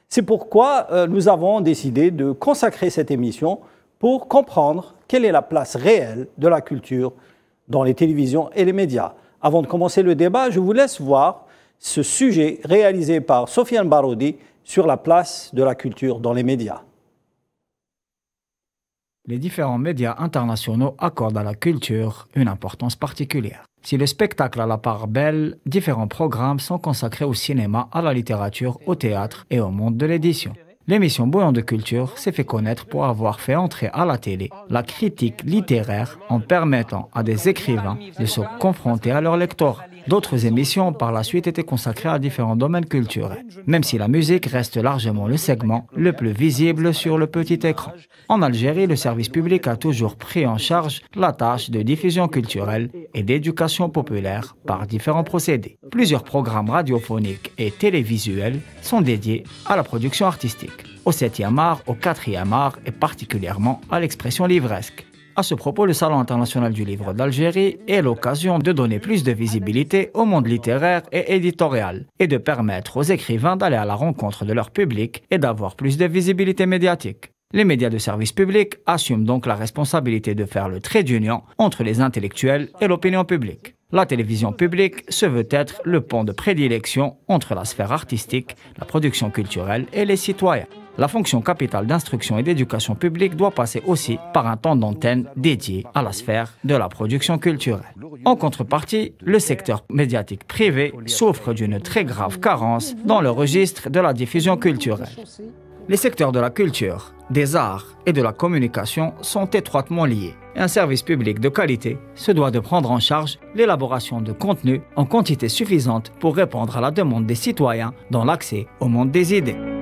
C'est pourquoi nous avons décidé de consacrer cette émission pour comprendre quelle est la place réelle de la culture dans les télévisions et les médias. Avant de commencer le débat, je vous laisse voir ce sujet réalisé par Sofiane Baroudi sur la place de la culture dans les médias. Les différents médias internationaux accordent à la culture une importance particulière. Si le spectacle a la part belle, différents programmes sont consacrés au cinéma, à la littérature, au théâtre et au monde de l'édition. L'émission Bouillon de culture s'est fait connaître pour avoir fait entrer à la télé la critique littéraire en permettant à des écrivains de se confronter à leur lectorat. D'autres émissions par la suite étaient consacrées à différents domaines culturels, même si la musique reste largement le segment le plus visible sur le petit écran. En Algérie, le service public a toujours pris en charge la tâche de diffusion culturelle et d'éducation populaire par différents procédés. Plusieurs programmes radiophoniques et télévisuels sont dédiés à la production artistique, au 7e art, au 4e art et particulièrement à l'expression livresque. À ce propos, le Salon international du livre d'Algérie est l'occasion de donner plus de visibilité au monde littéraire et éditorial et de permettre aux écrivains d'aller à la rencontre de leur public et d'avoir plus de visibilité médiatique. Les médias de service public assument donc la responsabilité de faire le trait d'union entre les intellectuels et l'opinion publique. La télévision publique se veut être le pont de prédilection entre la sphère artistique, la production culturelle et les citoyens. La fonction capitale d'instruction et d'éducation publique doit passer aussi par un temps d'antenne dédié à la sphère de la production culturelle. En contrepartie, le secteur médiatique privé souffre d'une très grave carence dans le registre de la diffusion culturelle. Les secteurs de la culture, des arts et de la communication sont étroitement liés. Et un service public de qualité se doit de prendre en charge l'élaboration de contenus en quantité suffisante pour répondre à la demande des citoyens dans l'accès au monde des idées.